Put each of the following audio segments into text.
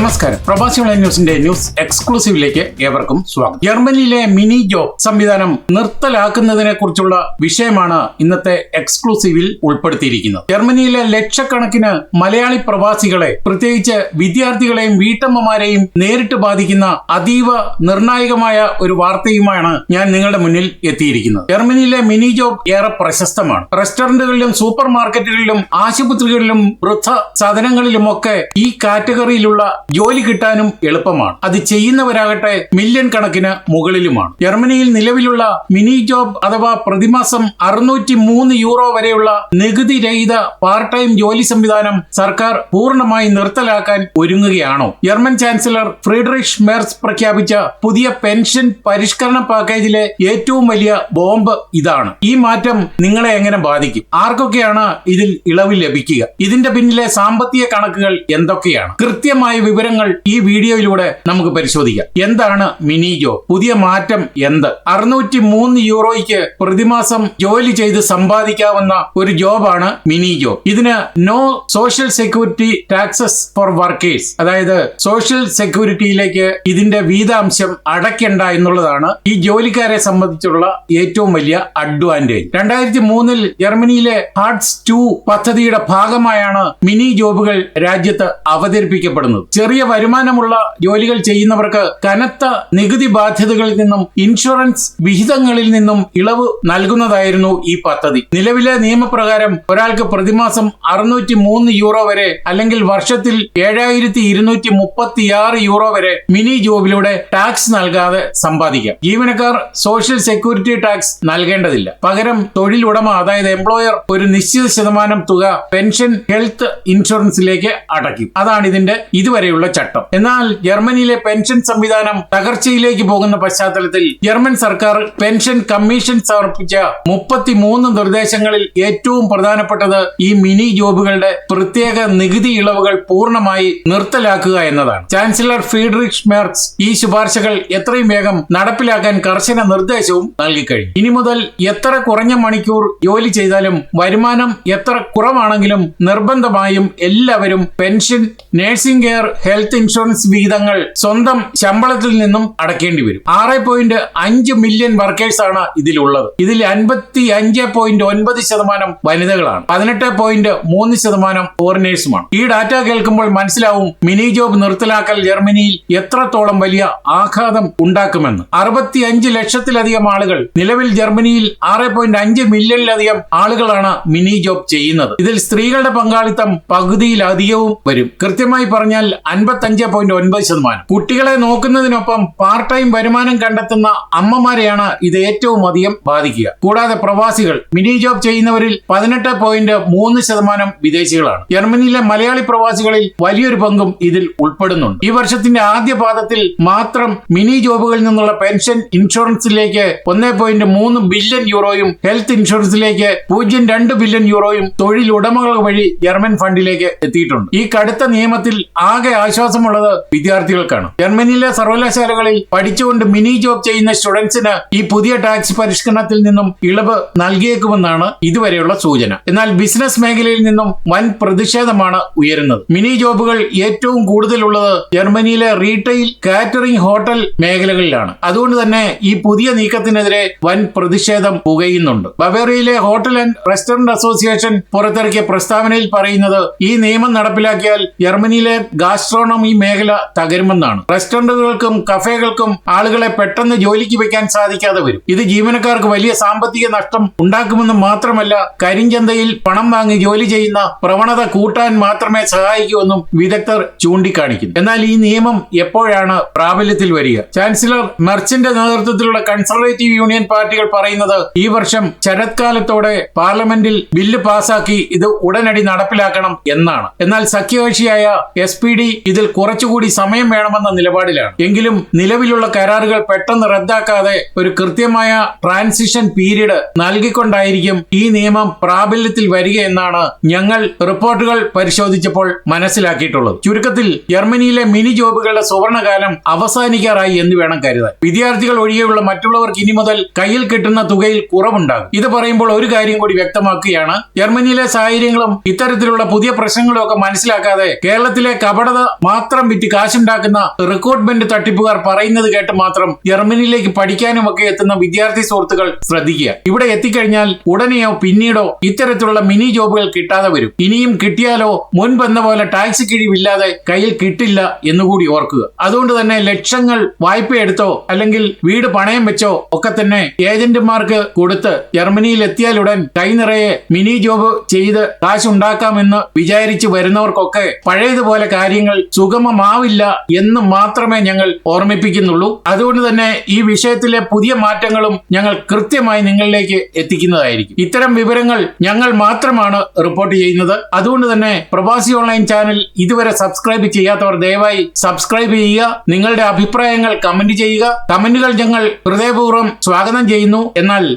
നമസ്കാരം. പ്രവാസി ഓൺലൈൻ ന്യൂസിന്റെ ന്യൂസ് എക്സ്ക്ലൂസീവിലേക്ക് ഏവർക്കും സ്വാഗതം. ജർമ്മനിയിലെ മിനി ജോബ് സംവിധാനം നിർത്തലാക്കുന്നതിനെ കുറിച്ചുള്ള വിഷയമാണ് ഇന്നത്തെ എക്സ്ക്ലൂസീവിൽ ഉൾപ്പെടുത്തിയിരിക്കുന്നത്. ജർമ്മനിയിലെ ലക്ഷക്കണക്കിന് മലയാളി പ്രവാസികളെ, പ്രത്യേകിച്ച് വിദ്യാർത്ഥികളെയും വീട്ടമ്മമാരെയും നേരിട്ട് ബാധിക്കുന്ന അതീവ നിർണായകമായ ഒരു വാർത്തയുമാണ് ഞാൻ നിങ്ങളുടെ മുന്നിൽ എത്തിയിരിക്കുന്നത്. ജർമ്മനിയിലെ മിനി ജോബ് ഏറെ പ്രശസ്തമാണ്. റെസ്റ്റോറന്റുകളിലും സൂപ്പർ മാർക്കറ്റുകളിലും ആശുപത്രികളിലും വൃദ്ധസദനങ്ങളിലുമൊക്കെ ഈ കാറ്റഗറിയിലുള്ള ജോലി കിട്ടാനും എളുപ്പമാണ്. അത് ചെയ്യുന്നവരാകട്ടെ മില്യൺ കണക്കിന് മുകളിലുമാണ്. ജർമ്മനിയിൽ നിലവിലുള്ള മിനി ജോബ് അഥവാ പ്രതിമാസം 603 യൂറോ വരെയുള്ള നികുതി രഹിത പാർട്ട് ടൈം ജോലി സംവിധാനം സർക്കാർ പൂർണ്ണമായി നിർത്തലാക്കാൻ ഒരുങ്ങുകയാണോ? ജർമ്മൻ ചാൻസലർ ഫ്രീഡറിഷ് മെർസ് പ്രഖ്യാപിച്ച പുതിയ പെൻഷൻ പരിഷ്കരണ പാക്കേജിലെ ഏറ്റവും വലിയ ബോംബ് ഇതാണ്. ഈ മാറ്റം നിങ്ങളെ എങ്ങനെ ബാധിക്കും? ആർക്കൊക്കെയാണ് ഇതിൽ ഇളവ് ലഭിക്കുക? ഇതിന്റെ പിന്നിലെ സാമ്പത്തിക കണക്കുകൾ എന്തൊക്കെയാണ്? കൃത്യമായ വിവരങ്ങൾ ഈ വീഡിയോയിലൂടെ നമുക്ക് പരിശോധിക്കാം. എന്താണ് മിനി ജോബ്? പുതിയ മാറ്റം എന്ത്? 603 യൂറോയ്ക്ക് പ്രതിമാസം ജോലി ചെയ്ത് സമ്പാദിക്കാവുന്ന ഒരു ജോബാണ് മിനി ജോബ്. ഇതിന് no social security taxes for workers, അതായത് സോഷ്യൽ സെക്യൂരിറ്റിയിലേക്ക് ഇതിന്റെ വീതാംശം അടയ്ക്കണ്ട എന്നുള്ളതാണ് ഈ ജോലിക്കാരെ സംബന്ധിച്ചുള്ള ഏറ്റവും വലിയ അഡ്വാൻറ്റേജ്. 2003 ജർമ്മനിയിലെ ഹാർട്സ് 2 പദ്ധതിയുടെ ഭാഗമായാണ് മിനി ജോബുകൾ രാജ്യത്ത് അവതരിപ്പിക്കപ്പെടുന്നത്. ചെറിയ വരുമാനമുള്ള ജോലികൾ ചെയ്യുന്നവർക്ക് കനത്ത നികുതി ബാധ്യതകളിൽ നിന്നും ഇൻഷുറൻസ് വിഹിതങ്ങളിൽ നിന്നും ഇളവ് നൽകുന്നതായിരുന്നു ഈ പദ്ധതി. നിലവിലെ നിയമപ്രകാരം ഒരാൾക്ക് പ്രതിമാസം 603 യൂറോ വരെ അല്ലെങ്കിൽ വർഷത്തിൽ 7236 യൂറോ വരെ മിനി ജോബിലൂടെ ടാക്സ് നൽകാതെ സമ്പാദിക്കാം. ജീവനക്കാർ സോഷ്യൽ സെക്യൂരിറ്റി ടാക്സ് നൽകേണ്ടതില്ല. പകരം തൊഴിലുടമ, അതായത് എംപ്ലോയർ, ഒരു നിശ്ചിത ശതമാനം തുക പെൻഷൻ, ഹെൽത്ത് ഇൻഷുറൻസിലേക്ക് അടയ്ക്കും. അതാണ് ഇതിന്റെ ഇതുവരെയുള്ള ചട്ടം. എന്നാൽ ജർമ്മനിയിലെ പെൻഷൻ സംവിധാനം തകർച്ചയിലേക്ക് പോകുന്ന പശ്ചാത്തലത്തിൽ ജർമ്മൻ സർക്കാർ പെൻഷൻ കമ്മീഷൻ സമർപ്പിച്ച 33 നിർദ്ദേശങ്ങളിൽ ഏറ്റവും പ്രധാനപ്പെട്ടത് ഈ മിനി ജോബുകളുടെ പ്രത്യേക നികുതി ഇളവുകൾ പൂർണ്ണമായി നിർത്തലാക്കുക എന്നതാണ്. ചാൻസലർ ഫ്രീഡറിഷ് മെർസ് ഈ ശുപാർശകൾ എത്രയും വേഗം നടപ്പിലാക്കാൻ കർശന നിർദ്ദേശവും നൽകിക്കഴിഞ്ഞു. ഇനി മുതൽ എത്ര കുറഞ്ഞ മണിക്കൂർ ജോലി ചെയ്താലും വരുമാനം എത്ര കുറവാണെങ്കിലും നിർബന്ധമായും എല്ലാവരും pension, nursing care, health insurance വിഹിതങ്ങൾ സ്വന്തം ശമ്പളത്തിൽ നിന്നും അടയ്ക്കേണ്ടി വരും. 6.5 മില്യൺ വർക്കേഴ്സ് ആണ് ഇതിലുള്ളത്. ഇതിൽ 55.9% വനിതകളാണ്. 18.3% ഫോറിനേഴ്സുമാണ്. ഈ ഡാറ്റ കേൾക്കുമ്പോൾ മനസ്സിലാവും മിനി ജോബ് നിർത്തലാക്കൽ ജർമ്മനിയിൽ എത്രത്തോളം വലിയ ആഘാതം ഉണ്ടാക്കുമെന്ന്. 65 ലക്ഷത്തിലധികം ആളുകൾ, നിലവിൽ ജർമ്മനിയിൽ 6.5 മില്യണിലധികം ആളുകളാണ് മിനി ജോബ് ചെയ്യുന്നത്. ഇതിൽ സ്ത്രീകളുടെ പങ്കാളിത്തം പകുതിയിലധികവും വരും. കൃത്യമായി പറഞ്ഞാൽ 55.9%. കുട്ടികളെ നോക്കുന്നതിനൊപ്പം പാർട്ട് ടൈം വരുമാനം കണ്ടെത്തുന്ന അമ്മമാരെയാണ് ഇത് ഏറ്റവും അധികം ബാധിക്കുക. കൂടാതെ പ്രവാസികൾ, മിനി ജോബ് ചെയ്യുന്നവരിൽ 18.3% വിദേശികളാണ്. ജർമ്മനിയിലെ മലയാളി പ്രവാസികളിൽ വലിയൊരു പങ്കും ഇതിൽ ഉൾപ്പെടുന്നുണ്ട്. ഈ വർഷത്തിന്റെ ആദ്യ പാദത്തിൽ മാത്രം മിനി ജോബുകളിൽ നിന്നുള്ള പെൻഷൻ ഇൻഷുറൻസിലേക്ക് 1.3 ബില്യൺ യൂറോയും ഹെൽത്ത് ഇൻഷുറൻസിലേക്ക് 0.2 ബില്യൺ യൂറോയും തൊഴിലുടമകൾ വഴി ജർമ്മൻ ഫണ്ടിലേക്ക് എത്തിയിട്ടുണ്ട്. ഈ കടുത്ത നിയമത്തിൽ ആകെ ആശ്വാസമുള്ളത് വിദ്യാർത്ഥികൾക്കാണ്. ജർമ്മനിയിലെ സർവകലാശാലകളിൽ പഠിച്ചുകൊണ്ട് മിനി ജോബ് ചെയ്യുന്ന സ്റ്റുഡൻസിന് ഈ പുതിയ ടാക്സ് പരിഷ്കരണത്തിൽ നിന്നും ഇളവ് നൽകിയേക്കുമെന്നാണ് ഇതുവരെയുള്ള സൂചന. എന്നാൽ ബിസിനസ് മേഖലയിൽ നിന്നും വൻ പ്രതിഷേധമാണ് ഉയരുന്നത്. മിനി ജോബുകൾ ഏറ്റവും കൂടുതലുള്ളത് ജർമ്മനിയിലെ റീറ്റെയിൽ, കാറ്ററിംഗ്, ഹോട്ടൽ മേഖലകളിലാണ്. അതുകൊണ്ട് തന്നെ ഈ പുതിയ നീക്കത്തിനെതിരെ വൻ പ്രതിഷേധം പുകയുന്നുണ്ട്. ബവേറിയയിലെ ഹോട്ടൽ ആൻഡ് റെസ്റ്റോറന്റ് അസോസിയേഷൻ പുറത്തിറക്കിയ പ്രസ്താവനയിൽ പറയുന്നത് ഈ നിയമം നടപ്പിലാക്കിയാൽ ജർമ്മനിയിലെ ഗാസ്ട്രോണമി മേഖല തകരുമെന്നാണ്. റെസ്റ്റോറന്റുകൾക്കും കഫേകൾക്കും ആളുകളെ പെട്ടെന്ന് ജോലിക്ക് വെക്കാൻ സാധിക്കാതെ വരും. ഇത് ജീവനക്കാർക്ക് വലിയ സാമ്പത്തിക നഷ്ടം ഉണ്ടാക്കുമെന്ന് മാത്രമല്ല, കരിഞ്ചന്തയിൽ പണം വാങ്ങി ജോലി ചെയ്യുന്ന പ്രവണത കൂട്ടാൻ മാത്രമേ സഹായിക്കൂവെന്നും വിദഗ്ധർ ചൂണ്ടിക്കാണിക്കുന്നു. എന്നാൽ ഈ നിയമം എപ്പോഴാണ് പ്രാബല്യത്തിൽ വരിക? ചാൻസലർ മെർച്ചിന്റെ നേതൃത്വത്തിലുള്ള കൺസർവേറ്റീവ് യൂണിയൻ പാർട്ടികൾ പറയുന്നത് ഈ വർഷം ശരത്കാലത്തോടെ പാർലമെന്റിൽ ബില്ല് പാസാക്കി ഇത് ഉടനടി നടപ്പിലാക്കണം എന്നാണ്. എന്നാൽ സഖ്യകക്ഷിയായ SPD ഇതിൽ കുറച്ചുകൂടി സമയം വേണമെന്ന നിലപാടിലാണ്. എങ്കിലും നിലവിലുള്ള കരാറുകൾ പെട്ടെന്ന് റദ്ദാക്കാതെ ഒരു കൃത്യമായ ട്രാൻസിഷൻ പീരീഡ് നൽകിക്കൊണ്ടായിരിക്കും ഈ നിയമം പ്രാബല്യത്തിൽ വരികയെന്നാണ് ഞങ്ങൾ റിപ്പോർട്ടുകൾ പരിശോധിച്ചപ്പോൾ മനസ്സിലാക്കിയിട്ടുള്ളത്. ചുരുക്കത്തിൽ ജർമ്മനിയിലെ മിനി ജോബുകളുടെ സുവർണകാലം അവസാനിക്കാറായി എന്ന് വേണം കരുതാൻ. വിദ്യാർത്ഥികൾ ഒഴികെയുള്ള മറ്റുള്ളവർക്ക് ഇനി മുതൽ കയ്യിൽ കിട്ടുന്ന തുകയിൽ കുറവുണ്ടാകും. ഇത് പറയുമ്പോൾ ഒരു കാര്യം കൂടി വ്യക്തമാക്കുകയാണ്. ജർമ്മനിയിലെ സാഹചര്യങ്ങളും ഇത്തരത്തിലുള്ള പുതിയ പ്രശ്നങ്ങളും ഒക്കെ മനസ്സിലാക്കാതെ കേരളത്തിലെ കപടത മാത്രം വിറ്റ് കാശുണ്ടാക്കുന്ന റിക്രൂട്ട്മെന്റ് തട്ടിപ്പുകാർ പറയുന്നത് കേട്ട് മാത്രം ജർമ്മനിയിലേക്ക് പഠിക്കാനും ഒക്കെ എത്തുന്ന വിദ്യാർത്ഥി സുഹൃത്തുക്കൾ ശ്രദ്ധിക്കുക. ഇവിടെ എത്തിക്കഴിഞ്ഞാൽ ഉടനെയോ പിന്നീടോ ഇത്തരത്തിലുള്ള മിനി ജോബുകൾ കിട്ടാതെ വരും. ഇനിയും കിട്ടിയാലോ മുൻപെന്ന പോലെ ടാക്സ് കിഴിവില്ലാതെ കയ്യിൽ കിട്ടില്ല എന്നുകൂടി ഓർക്കുക. അതുകൊണ്ട് തന്നെ ലക്ഷങ്ങൾ വായ്പ എടുത്തോ അല്ലെങ്കിൽ വീട് പണയം വെച്ചോ ഒക്കെ തന്നെ ഏജന്റുമാർക്ക് കൊടുത്ത് ജർമ്മനിയിൽ എത്തിയാലുടൻ കൈ നിറയെ മിനി ജോബ് ചെയ്ത് കാശുണ്ടാക്കാമെന്ന് വിചാരിച്ചു വരുന്നവർക്കൊക്കെ പഴയതുപോലെ കാര്യങ്ങൾ സുഗമമാവില്ല എന്ന് മാത്രമേ ഞങ്ങൾ ഓർമ്മിപ്പിക്കുന്നുള്ളൂ. അതുകൊണ്ട് തന്നെ ഈ വിഷയത്തിലെ പുതിയ മാറ്റങ്ങളും ഞങ്ങൾ കൃത്യമായി നിങ്ങളിലേക്ക് എത്തിക്കുന്നതായിരിക്കും. ഇത്തരം വിവരങ്ങൾ ഞങ്ങൾ മാത്രമാണ് റിപ്പോർട്ട് ചെയ്യുന്നത്. അതുകൊണ്ട് തന്നെ പ്രവാസി ഓൺലൈൻ ചാനൽ ഇതുവരെ സബ്സ്ക്രൈബ് ചെയ്യാത്തവർ ദയവായി സബ്സ്ക്രൈബ് ചെയ്യുക. നിങ്ങളുടെ അഭിപ്രായങ്ങൾ കമന്റ് ചെയ്യുക. കമന്റുകൾ ഞങ്ങൾ ഹൃദയപൂർവ്വം സ്വാഗതം ചെയ്യുന്നു. എന്നാൽ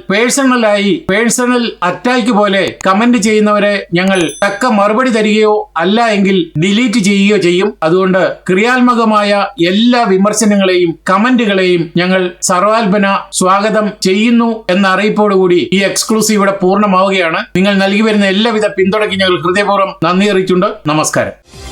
പേഴ്സണൽ അറ്റാക്ക് പോലെ കമന്റ് ചെയ്യുന്നവരെ ഞങ്ങൾ തക്ക മറുപടി തരികയോ അല്ല എങ്കിൽ ഡിലീറ്റ് ചെയ്യുകയോ ചെയ്യും. അതുകൊണ്ട് ക്രിയാത്മകമായ എല്ലാ വിമർശനങ്ങളെയും കമന്റുകളെയും ഞങ്ങൾ സർവാത്മന സ്വാഗതം ചെയ്യുന്നു എന്ന അറിയിപ്പോടുകൂടി ഈ എക്സ്ക്ലൂസീവ് ഇവിടെ പൂർണ്ണമാവുകയാണ്. നിങ്ങൾ നൽകി വരുന്ന എല്ലാവിധ പിന്തുണയ്ക്ക് ഞങ്ങൾ ഹൃദയപൂർവ്വം നന്ദി അറിയിച്ചുകൊണ്ട് നമസ്കാരം.